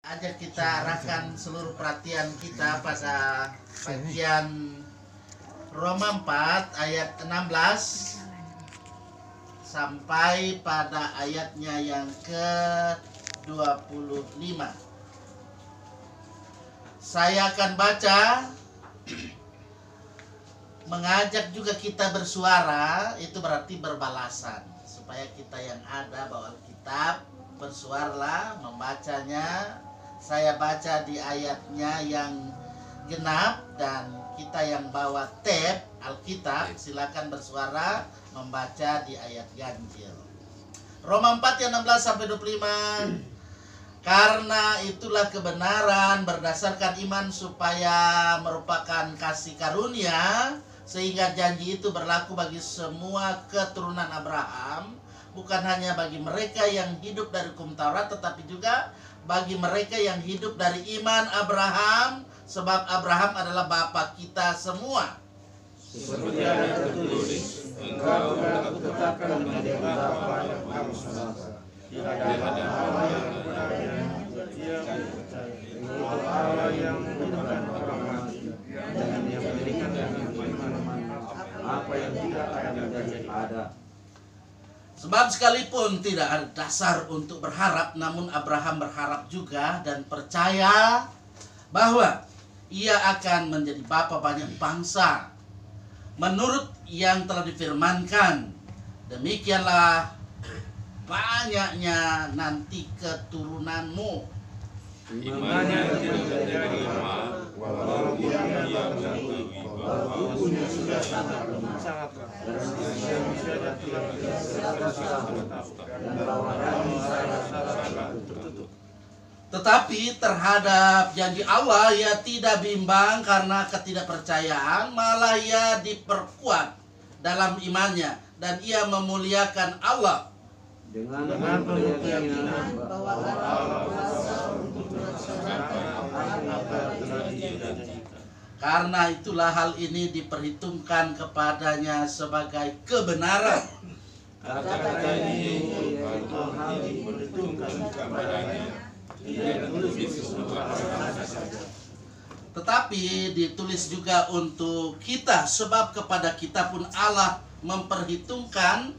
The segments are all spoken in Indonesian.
Ajak kita arahkan seluruh perhatian kita pada bagian Roma 4 ayat 16 sampai pada ayatnya yang ke-25. Saya akan baca, mengajak juga kita bersuara, itu berarti berbalasan, supaya kita yang ada bawa Alkitab bersuaralah membacanya. Saya baca di ayatnya yang genap, dan kita yang bawa tab Alkitab silakan bersuara membaca di ayat ganjil. Roma 4 yang 16 sampai 25. Karena itulah kebenaran berdasarkan iman supaya merupakan kasih karunia, sehingga janji itu berlaku bagi semua keturunan Abraham, bukan hanya bagi mereka yang hidup dari hukum Taurat, tetapi juga bagi mereka yang hidup dari iman Abraham, sebab Abraham adalah bapa kita semua. Seperti ada tertulis, engkau telah kutetapkan menjadi bapa kamu semua. Tidak ada Allah yang benarnya, ia percaya. Allah yang menghidupkan orang mati, dan yang memberikan iman apa yang tidak ada menjadi ada. Sebab sekalipun tidak ada dasar untuk berharap, namun Abraham berharap juga dan percaya bahwa ia akan menjadi bapa banyak bangsa, menurut yang telah difirmankan, demikianlah banyaknya nanti keturunanmu. Imannya tidak menjadi lemah, walaupun ia mengakui bahwa tubuhnya sudah sangat lemah, dan manusia tidak bisa dan bahwa salah tertutup. Tetapi terhadap janji Allah ia tidak bimbang karena ketidakpercayaan, malah ia diperkuat dalam imannya, dan ia memuliakan Allah Dengan penuh keyakinan bahwa Allah berkuasa untuk melaksanakan apa yang telah dijanjikan. Karena itulah hal ini diperhitungkan kepadanya sebagai kebenaran. Kata-kata ini yaitu hal diperhitungkan kepadanya, tidak ditulis di sebuah bahasa saja. Tetapi ditulis juga untuk kita, sebab kepada kita pun Allah memperhitungkan,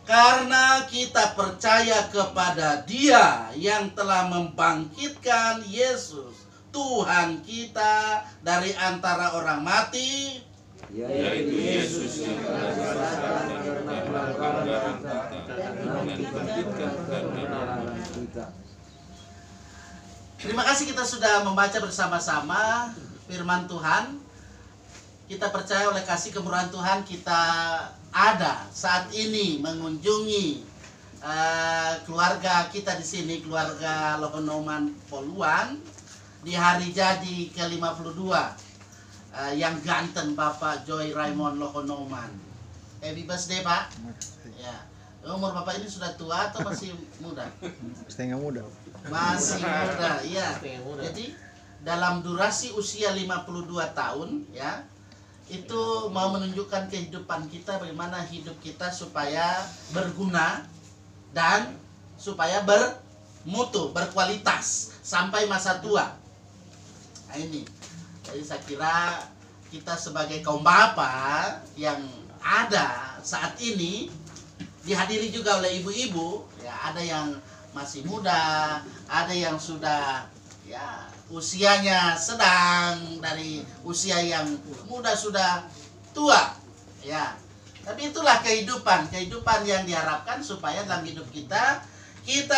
karena kita percaya kepada Dia yang telah membangkitkan Yesus Tuhan kita dari antara orang mati, Yaitu Yesus yang berdasarkan karena pelanggaran kita dan dibangkitkan karena kita. Terima kasih kita sudah membaca bersama-sama firman Tuhan. Kita percaya oleh kasih kemurahan Tuhan kita ada saat ini mengunjungi keluarga kita di sini, keluarga Lohonoman Poluan, di hari jadi ke-52 yang ganteng Bapak Joy Raymond Lohonoman. Happy birthday Pak. Ya. Umur Bapak ini sudah tua atau masih muda? Setengah muda. Masih muda, iya. Jadi dalam durasi usia 52 tahun ya, itu mau menunjukkan kehidupan kita, bagaimana hidup kita supaya berguna dan supaya bermutu, berkualitas sampai masa tua. Nah ini, jadi saya kira kita sebagai kaum bapak yang ada saat ini dihadiri juga oleh ibu-ibu, ya ada yang masih muda, ada yang sudah ya usianya sedang, dari usia yang muda sudah tua ya. Tapi itulah kehidupan yang diharapkan supaya dalam hidup kita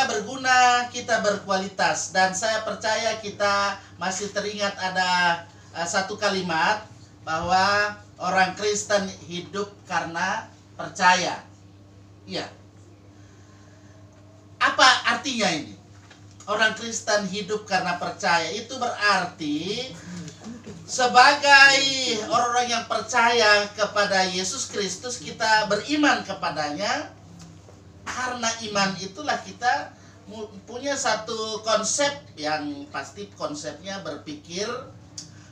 berguna, kita berkualitas. Dan saya percaya kita masih teringat ada satu kalimat bahwa orang Kristen hidup karena percaya. Iya. Apa artinya ini? Orang Kristen hidup karena percaya. Itu berarti sebagai orang-orang yang percaya kepada Yesus Kristus, kita beriman kepadanya. Karena iman itulah kita punya satu konsep yang pasti, konsepnya berpikir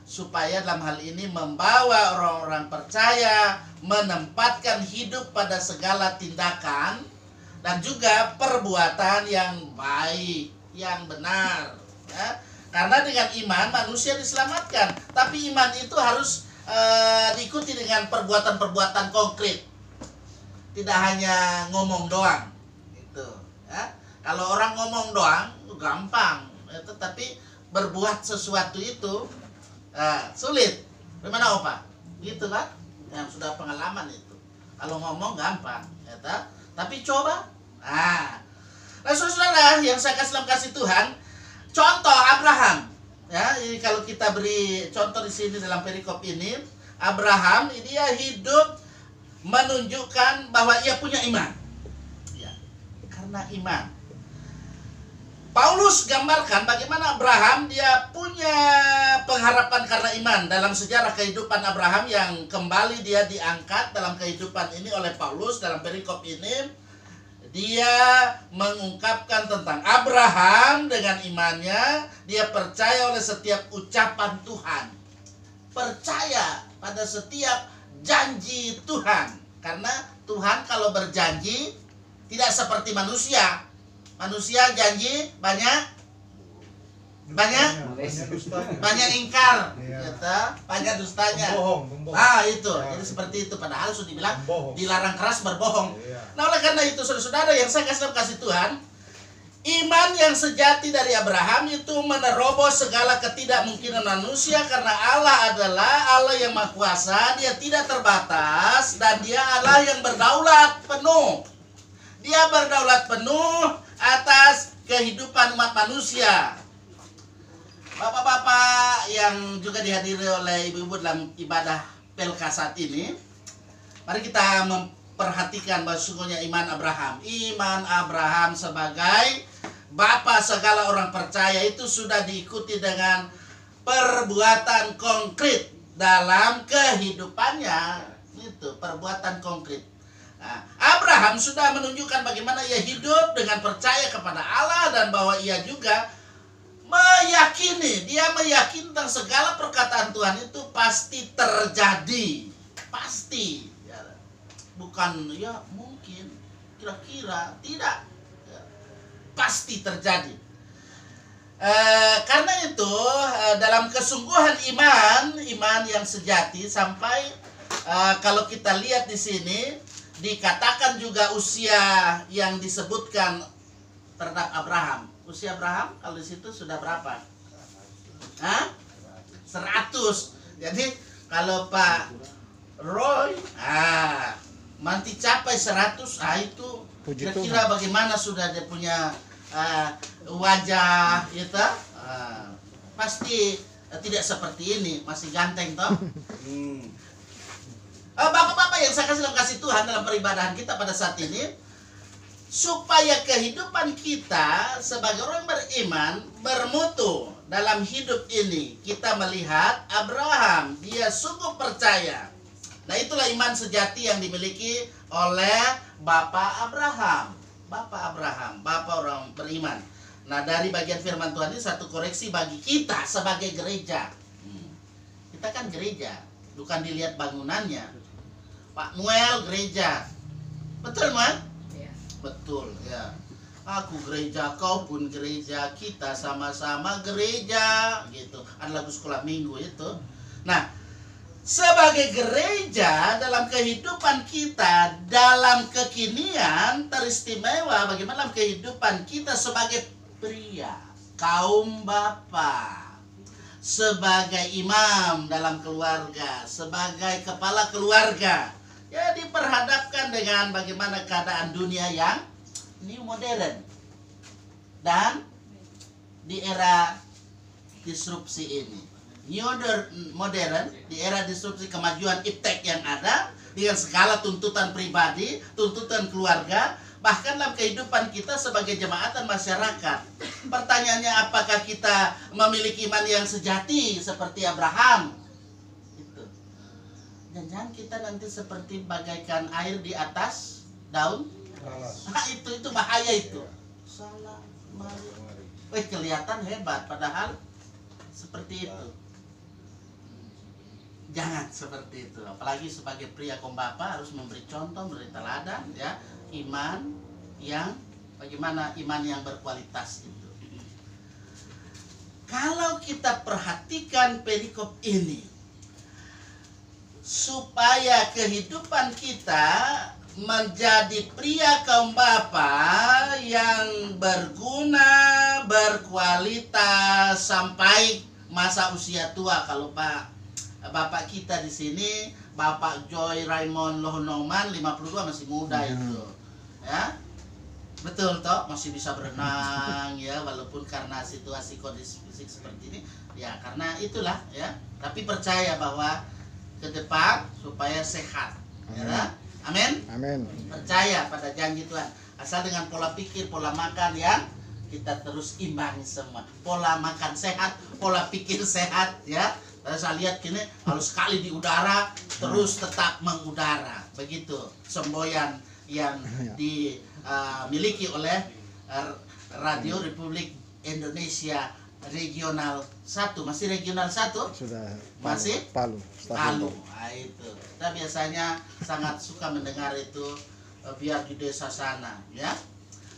supaya dalam hal ini membawa orang-orang percaya menempatkan hidup pada segala tindakan dan juga perbuatan yang baik, yang benar, ya. Karena dengan iman manusia diselamatkan. Tapi iman itu harus diikuti dengan perbuatan-perbuatan konkret. Tidak hanya ngomong doang. Gitu, ya. Kalau orang ngomong doang gampang, tetapi berbuat sesuatu itu sulit. Bagaimana Opa? Gitu kan? Yang sudah pengalaman itu. Kalau ngomong gampang, ya, tapi coba. Nah, saudara yang saya kasih dalam kasih Tuhan, contoh Abraham. Ya, ini kalau kita beri contoh di sini dalam perikop ini, Abraham dia hidup menunjukkan bahwa ia punya iman. Ya, karena iman. Paulus gambarkan bagaimana Abraham dia punya pengharapan karena iman. Dalam sejarah kehidupan Abraham yang kembali dia diangkat dalam kehidupan ini oleh Paulus dalam perikop ini, dia mengungkapkan tentang Abraham dengan imannya. Dia percaya oleh setiap ucapan Tuhan, percaya pada setiap janji Tuhan. Karena Tuhan kalau berjanji tidak seperti manusia. Manusia janji banyak ingkar, gitu, banyak dustanya. Itu, jadi seperti itu. Padahal sudah dibilang dilarang keras berbohong. Nah, oleh karena itu, saudara-saudara yang saya kasih Tuhan, iman yang sejati dari Abraham itu menerobos segala ketidakmungkinan manusia, karena Allah adalah Allah yang Maha Kuasa. Dia tidak terbatas dan Dia Allah yang berdaulat penuh. Dia berdaulat penuh atas kehidupan umat manusia. Bapak-bapak yang juga dihadiri oleh ibu-ibu dalam ibadah Pelka saat ini, mari kita memperhatikan bahwa sungguhnya iman Abraham. Iman Abraham sebagai bapa segala orang percaya itu sudah diikuti dengan perbuatan konkret dalam kehidupannya. Itu perbuatan konkret. Nah, Abraham sudah menunjukkan bagaimana ia hidup dengan percaya kepada Allah dan bahwa ia juga meyakini, dia meyakini tentang segala perkataan Tuhan itu pasti terjadi, pasti, ya. Bukan ya mungkin, kira-kira, tidak, ya. Pasti terjadi. Karena itu dalam kesungguhan iman yang sejati sampai kalau kita lihat di sini dikatakan juga usia yang disebutkan terhadap Abraham. Usia Abraham kalau di situ sudah berapa? 100. Jadi kalau Pak Roy nanti capai 100, itu kira-kira bagaimana sudah dia punya wajah itu? Pasti tidak seperti ini, masih ganteng toh. Bapak-bapak yang saya kasih Tuhan dalam peribadahan kita pada saat ini, supaya kehidupan kita sebagai orang beriman bermutu dalam hidup ini, kita melihat Abraham, dia sungguh percaya. Nah, itulah iman sejati yang dimiliki oleh Bapak Abraham, Bapak orang beriman. Nah, dari bagian firman Tuhan ini satu koreksi bagi kita sebagai gereja. Kita kan gereja, bukan dilihat bangunannya. Pak Noel gereja, betul Noel? Ya. Betul ya. Aku gereja, kau pun gereja, kita sama-sama gereja, gitu. Ada lagu sekolah minggu itu. Nah, sebagai gereja dalam kehidupan kita dalam kekinian teristimewa bagaimana dalam kehidupan kita sebagai pria, kaum bapa, sebagai imam dalam keluarga, sebagai kepala keluarga. Ya, diperhadapkan dengan bagaimana keadaan dunia yang new modern dan di era disrupsi ini. New modern di era disrupsi kemajuan iptek yang ada dengan segala tuntutan pribadi, tuntutan keluarga, bahkan dalam kehidupan kita sebagai jemaat dan masyarakat. Pertanyaannya, apakah kita memiliki iman yang sejati seperti Abraham? Jangan kita nanti seperti bagaikan air di atas daun. Nah, itu bahaya itu. Salah, mari. Kelihatan hebat padahal seperti itu. Jangan seperti itu. Apalagi sebagai pria kaum bapa harus memberi contoh, memberi teladan, ya. Iman yang bagaimana iman yang berkualitas itu. kalau kita perhatikan perikop ini, supaya kehidupan kita menjadi pria kaum bapa yang berguna, berkualitas sampai masa usia tua. Kalau bapak kita di sini, Bapak Joy Raymond Lohonoman 52 masih muda itu, ya. Betul toh, masih bisa berenang ya, walaupun karena situasi kondisi fisik seperti ini ya, karena itulah ya. Tapi percaya bahwa ke depan supaya sehat. Ya. Amin. Amin. Percaya pada janji Tuhan. Asal dengan pola pikir, pola makan yang kita terus imbangi semua. Pola makan sehat, pola pikir sehat ya. Saya lihat kini harus sekali di udara terus tetap mengudara. Begitu semboyan yang dimiliki oleh Radio Republik Indonesia Regional 1. Masih Regional 1? Sudah. Masih? Palu. Palu. Nah, itu. Kita biasanya sangat suka mendengar itu biar di desa sana, ya.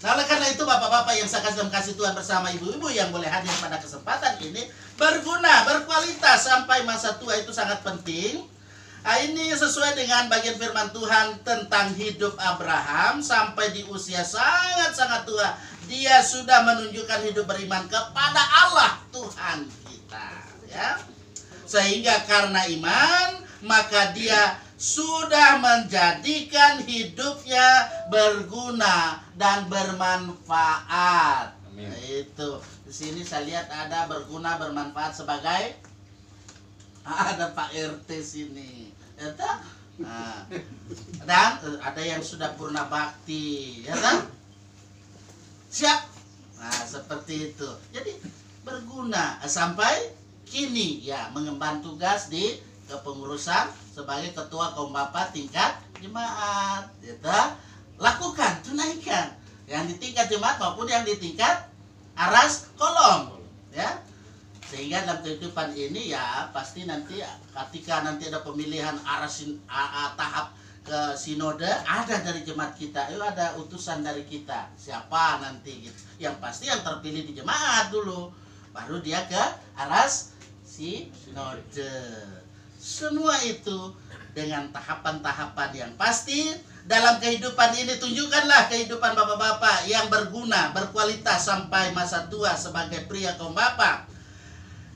Nah, oleh karena itu bapak-bapak yang saya kasih dalam kasih Tuhan bersama ibu-ibu yang boleh hadir pada kesempatan ini, berguna, berkualitas sampai masa tua itu sangat penting. Nah, ini sesuai dengan bagian firman Tuhan tentang hidup Abraham sampai di usia sangat-sangat tua. Dia sudah menunjukkan hidup beriman kepada Allah Tuhan kita, ya. Sehingga karena iman, maka dia sudah menjadikan hidupnya berguna dan bermanfaat. Amin. Nah, itu di sini saya lihat ada berguna bermanfaat sebagai ada Pak RT sini, ya tak? Nah, dan ada yang sudah purna bakti, ya kan? Siap. Nah, seperti itu. Jadi berguna sampai kini ya mengemban tugas di kepengurusan sebagai ketua kaum bapa tingkat jemaat. Gitu. Lakukan, tunaikan yang di tingkat jemaat maupun yang di tingkat aras kolom, ya. Sehingga dalam kehidupan ini ya pasti nanti ketika nanti ada pemilihan tahap ke sinode, ada dari jemaat kita, ada utusan dari kita. Siapa nanti gitu. Yang pasti yang terpilih di jemaat dulu, baru dia ke aras sinode. Semua itu dengan tahapan-tahapan yang pasti dalam kehidupan ini. Tunjukkanlah kehidupan bapak-bapak yang berguna, berkualitas sampai masa tua sebagai pria kaum bapa.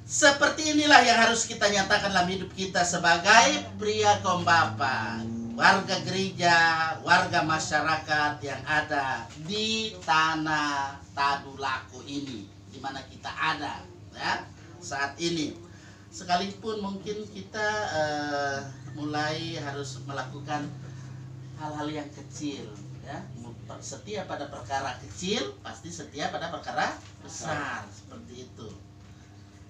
Seperti inilah yang harus kita nyatakan dalam hidup kita sebagai pria kaum bapa, warga gereja, warga masyarakat yang ada di tanah Tadulaku ini, di mana kita ada ya, saat ini. Sekalipun mungkin kita mulai harus melakukan hal-hal yang kecil, ya. Setia pada perkara kecil, pasti setia pada perkara besar, seperti itu.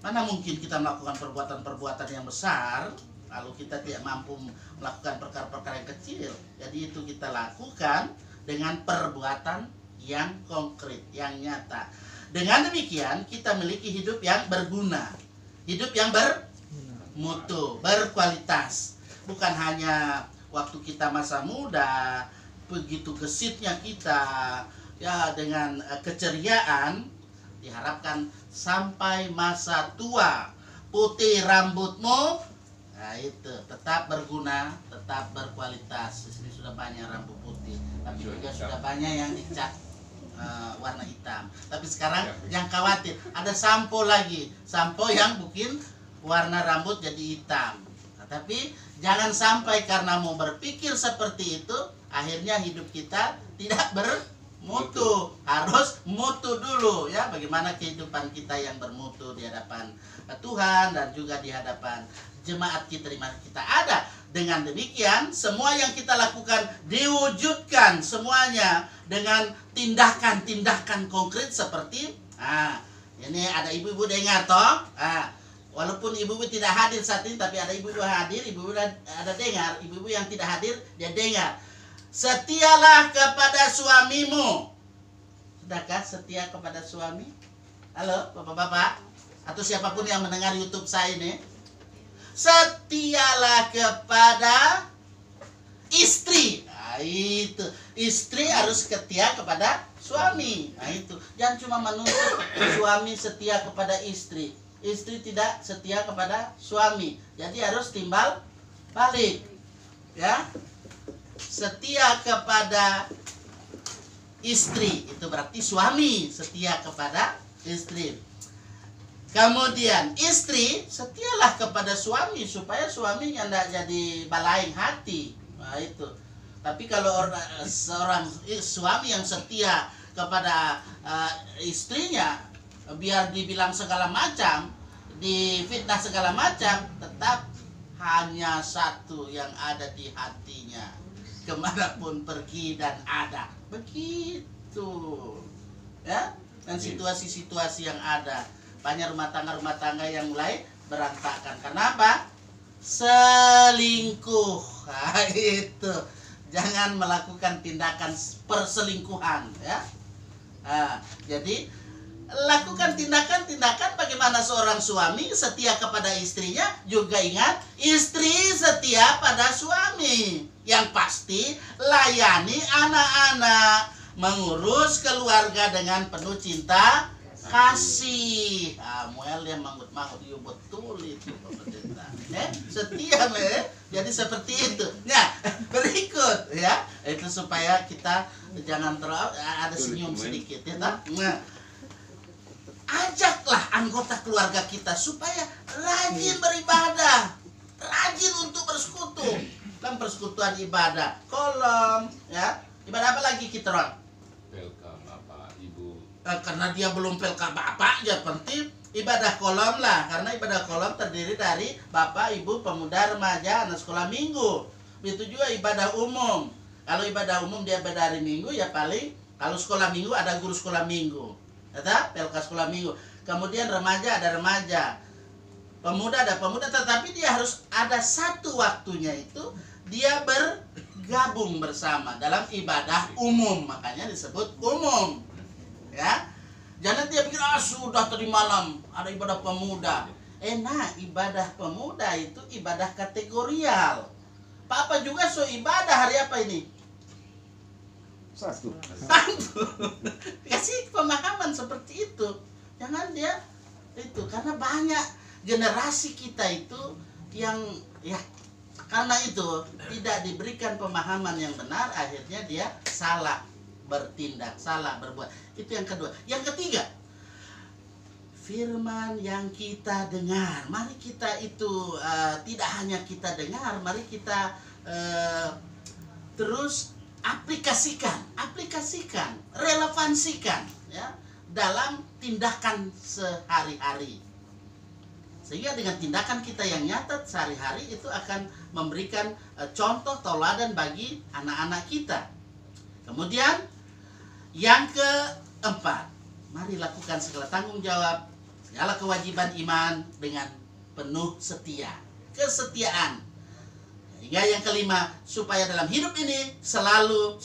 Mana mungkin kita melakukan perbuatan-perbuatan yang besar kalau kita tidak mampu melakukan perkara-perkara yang kecil. Jadi itu kita lakukan dengan perbuatan yang konkret, yang nyata. Dengan demikian kita memiliki hidup yang berguna, hidup yang bermutu, berkualitas. Bukan hanya waktu kita masa muda, begitu gesitnya kita, ya dengan keceriaan, diharapkan sampai masa tua putih rambutmu, nah itu tetap berguna, tetap berkualitas. Di sini sudah banyak rambut putih, tapi juga sudah banyak yang dicat warna hitam. Tapi sekarang yang khawatir ada sampo lagi, sampo yang bikin warna rambut jadi hitam. Nah, tapi jangan sampai karena mau berpikir seperti itu, akhirnya hidup kita tidak bermutu. Harus mutu dulu ya. Bagaimana kehidupan kita yang bermutu di hadapan Tuhan dan juga di hadapan jemaat kita di mana kita ada. Dengan demikian semua yang kita lakukan diwujudkan semuanya dengan tindakan-tindakan konkret seperti ini ada ibu-ibu dengar toh. Walaupun ibu-ibu tidak hadir saat ini, tapi ada ibu-ibu hadir, ibu-ibu ada dengar, ibu-ibu yang tidak hadir dia dengar. Setialah kepada suamimu. Sudahkah setia kepada suami? Halo bapak-bapak atau siapapun yang mendengar YouTube saya ini, setialah kepada istri. Nah, itu istri harus setia kepada suami. Nah itu, jangan cuma menuntut suami setia kepada istri, istri tidak setia kepada suami. Jadi harus timbal balik, ya. Setia kepada istri itu berarti suami setia kepada istri. Kemudian istri setialah kepada suami supaya suaminya tidak jadi balaing hati. Nah itu. Tapi kalau seorang suami yang setia kepada istrinya, biar dibilang segala macam, difitnah segala macam, tetap hanya satu yang ada di hatinya, kemanapun pergi dan ada. Begitu, ya. Dan situasi-situasi yang ada, banyak rumah tangga yang mulai berantakan. Kenapa? Selingkuh. Nah, itu. Jangan melakukan tindakan perselingkuhan, ya. Nah, jadi lakukan tindakan-tindakan bagaimana seorang suami setia kepada istrinya, juga ingat istri setia pada suami. Yang pasti layani anak-anak, mengurus keluarga dengan penuh cinta kasih. Muel yang mangut-mangut, yo betul itu pemerintah. Setia jadi seperti itu. Nah, berikut ya, itu supaya kita jangan terlalu ada senyum sedikit ya. Nah, ajaklah anggota keluarga kita supaya rajin beribadah, rajin untuk bersekutu. Dalam persekutuan ibadah, kolom, ya. Ibadah apa lagi kita orang? Pelka bapak ibu. Karena dia belum pelka bapak, ya penting ibadah kolom lah. Karena ibadah kolom terdiri dari bapak, ibu, pemuda, remaja, anak sekolah minggu. Begitu juga ibadah umum. Kalau ibadah umum dia ibadah hari minggu, ya paling kalau sekolah minggu ada guru sekolah minggu. Kata pelka sekolah minggu. Kemudian remaja ada remaja, pemuda ada pemuda, tetapi dia harus ada satu waktunya itu dia bergabung bersama dalam ibadah umum, makanya disebut umum, ya. Jangan dia pikir sudah tadi malam ada ibadah pemuda. Nah, ibadah pemuda itu ibadah kategorial. Papa juga ibadah hari apa ini? Satu. Kasih pemahaman seperti itu. Jangan dia itu, karena banyak generasi kita itu yang ya karena itu tidak diberikan pemahaman yang benar, akhirnya dia salah bertindak, salah berbuat. Itu yang kedua. Yang ketiga, firman yang kita dengar, mari kita itu tidak hanya kita dengar, mari kita terus aplikasikan, relevansikan, ya, dalam tindakan sehari-hari. Sehingga dengan tindakan kita yang nyata sehari-hari itu akan memberikan contoh tauladan bagi anak-anak kita. Kemudian yang keempat, mari lakukan segala tanggung jawab, segala kewajiban iman dengan penuh setia, kesetiaan. Hingga yang kelima, supaya dalam hidup ini selalu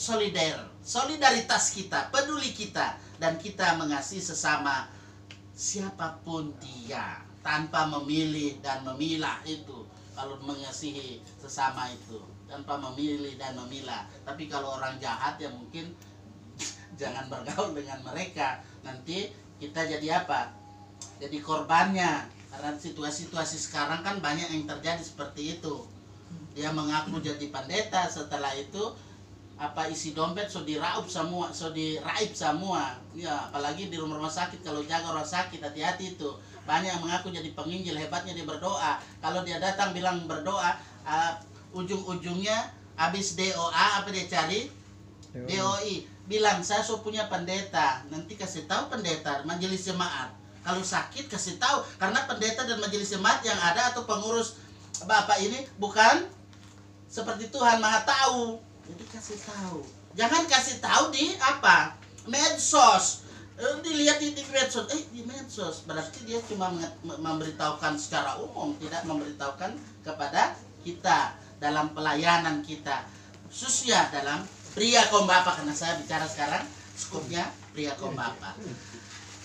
solidaritas kita, peduli kita, dan kita mengasihi sesama siapapun dia, tanpa memilih dan memilah itu. Kalau mengasihi sesama itu tanpa memilih dan memilah. Tapi kalau orang jahat ya mungkin jangan bergaul dengan mereka. Nanti kita jadi apa? Jadi korbannya. Karena situasi-situasi sekarang kan banyak yang terjadi seperti itu. Dia mengaku jadi pendeta, setelah itu apa isi dompet diraib semua. Ya, apalagi di rumah sakit, kalau jaga orang sakit hati-hati itu. Banyak yang mengaku jadi penginjil, hebatnya dia berdoa. Kalau dia datang bilang berdoa, ujung-ujungnya habis DOA apa dia cari? DOI. Bilang saya punya pendeta. Nanti kasih tahu pendeta, majelis jemaat. Kalau sakit kasih tahu, karena pendeta dan majelis jemaat yang ada atau pengurus bapak ini bukan seperti Tuhan Maha Tahu. Jadi kasih tahu. Jangan kasih tahu di apa? Medsos. Dilihat di medsos, di medsos berarti dia cuma memberitahukan secara umum, tidak memberitahukan kepada kita dalam pelayanan kita, khususnya dalam pria kaum bapa, karena saya bicara sekarang skupnya pria kaum bapa.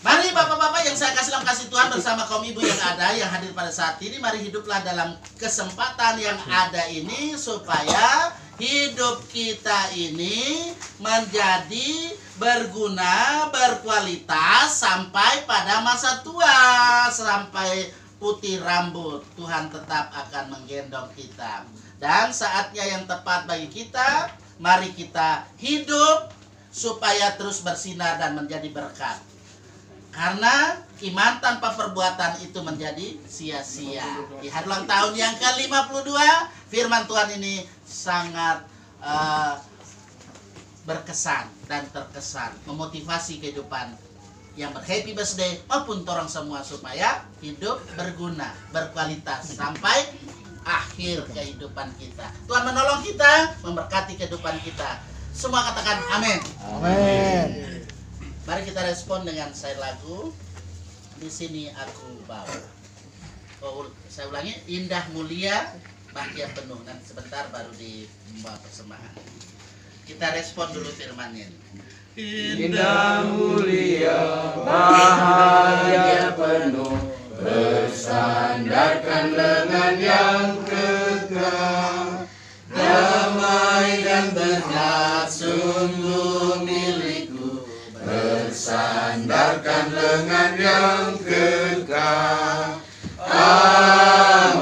Mari bapak-bapak yang saya kasih dalam kasih Tuhan bersama kaum ibu yang ada, yang hadir pada saat ini, mari hiduplah dalam kesempatan yang ada ini supaya hidup kita ini menjadi berguna, berkualitas sampai pada masa tua, sampai putih rambut. Tuhan tetap akan menggendong kita. Dan saatnya yang tepat bagi kita, mari kita hidup supaya terus bersinar dan menjadi berkat. Karena iman tanpa perbuatan itu menjadi sia-sia. Di hari ulang tahun yang ke-52, firman Tuhan ini sangat berkesan dan terkesan, memotivasi kehidupan yang berhappy birthday maupun orang semua supaya hidup berguna, berkualitas sampai akhir kehidupan kita. Tuhan menolong kita, memberkati kehidupan kita. Semua katakan amin. Amin. Mari kita respon dengan saya lagu Di Sini Aku Bawa. Oh, saya ulangi, indah mulia bahagia penuh. Nanti sebentar baru dibawa persembahan. Kita respon dulu firman ini. Indah mulia bahagia penuh, bersandarkan lengan yang kekal, damai dan berkat sungguh milikku, bersandarkan lengan yang kekal. Aman,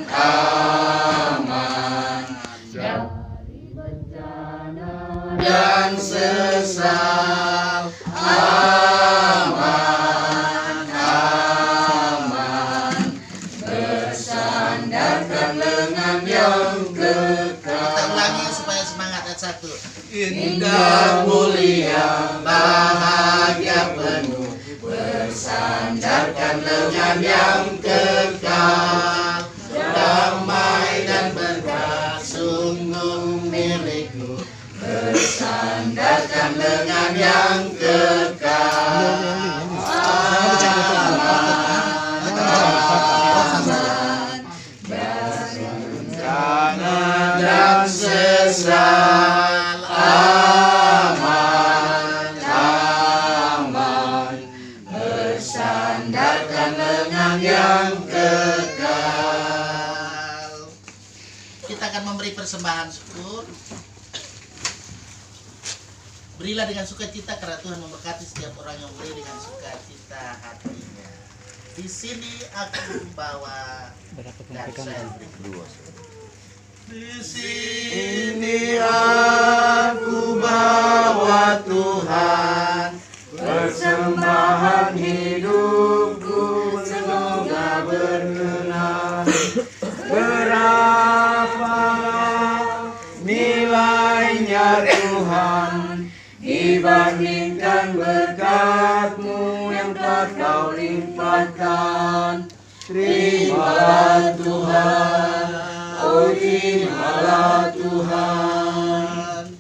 aman dari bencana dan sesal. Aman, aman bersandarkan lengan yang kekal. Kita ulangi supaya semangat. Ayat 1. Indah mulia bahagia penuh, bersandarkan lengan yang kekal, damai dan berkat sungguh milikku, bersandarkan lengan yang kekal. Aman, bencana dan sesal. Aman, aman bersandarkan lengan yang kekal. Kita akan memberi persembahan syukur. Berilah dengan sukacita karena Tuhan memberkati setiap orang yang beri dengan sukacita hatinya. Di sini aku bawa dan saya beri. Di Ini aku bawa Tuhan, persembahan hidupku semoga berkenan. Berapa nilainya Tuhan dibandingkan berkat-Mu yang telah Kau limpahkan. Terimalah Tuhan, oh terimalah Tuhan.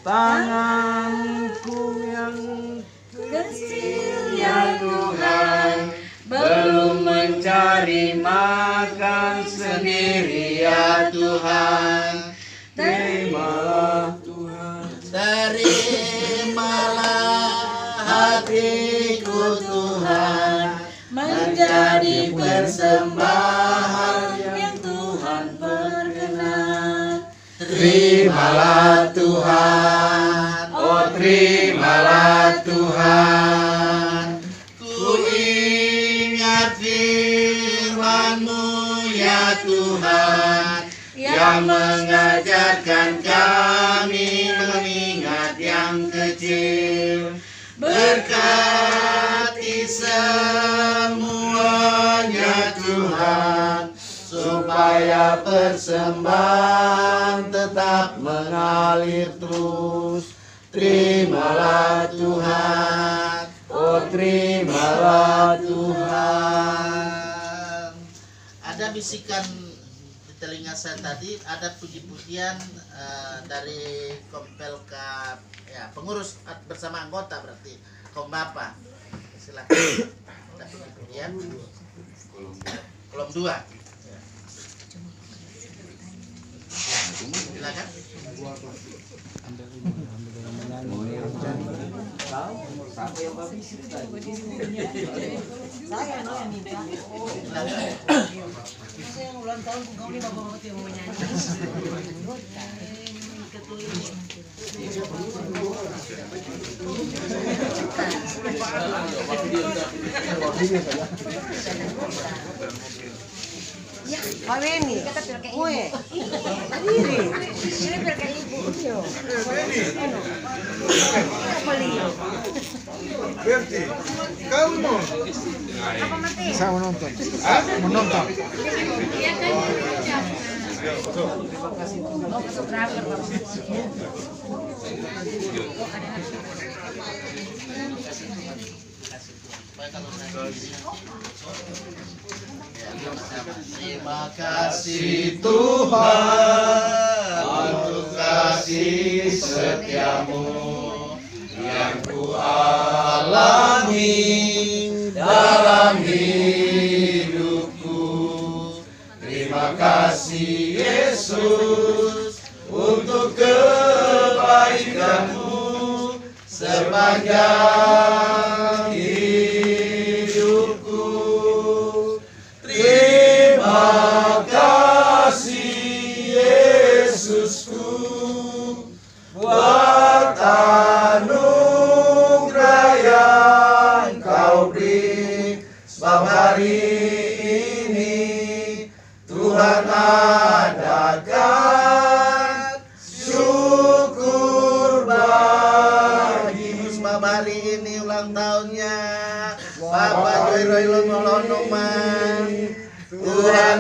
Tanganku yang kecil ya Tuhan, belum mencari makan sendiri ya Tuhan. Terimalah Tuhan, terimalah hatiku Tuhan, menjadi persembahan yang Tuhan berkenan. terimalah Tuhan, oh terimalah Tuhan. Ku ingat firman-Mu ya Tuhan, Yang mengajarkan kami mengingat yang kecil. Berkati semuanya Tuhan, supaya persembahan tetap mengalir terus. Terimalah Tuhan, oh terimalah Tuhan. Ada bisikan di telinga saya tadi, ada puji-pujian dari Kompelka, ya pengurus bersama anggota berarti Kombapa. Silakan. Ada puji-pujian. Kolom 2. Ya. Silakan. Saya no yang minta. Saya yang ulang tahun kau ini bapak-bapak yang mau nyanyi. Ya, Pak Beni, kata pilih kue. Ini pilih kayak ibu. Berti, kamu Saya mau nonton. Mau nonton. Terima kasih Tuhan untuk kasih setiamu yang ku alami dalam hidupku. Terima kasih Yesus untuk kebaikanmu sepanjang hidupku. Terima kasih Yesusku buat anugerah yang kau beri. Sebab hari ini Tuhan adakan syukur bagimu. Sebab hari ini ulang tahunnya Bapak Joy Roy Lonong Man. Tuhan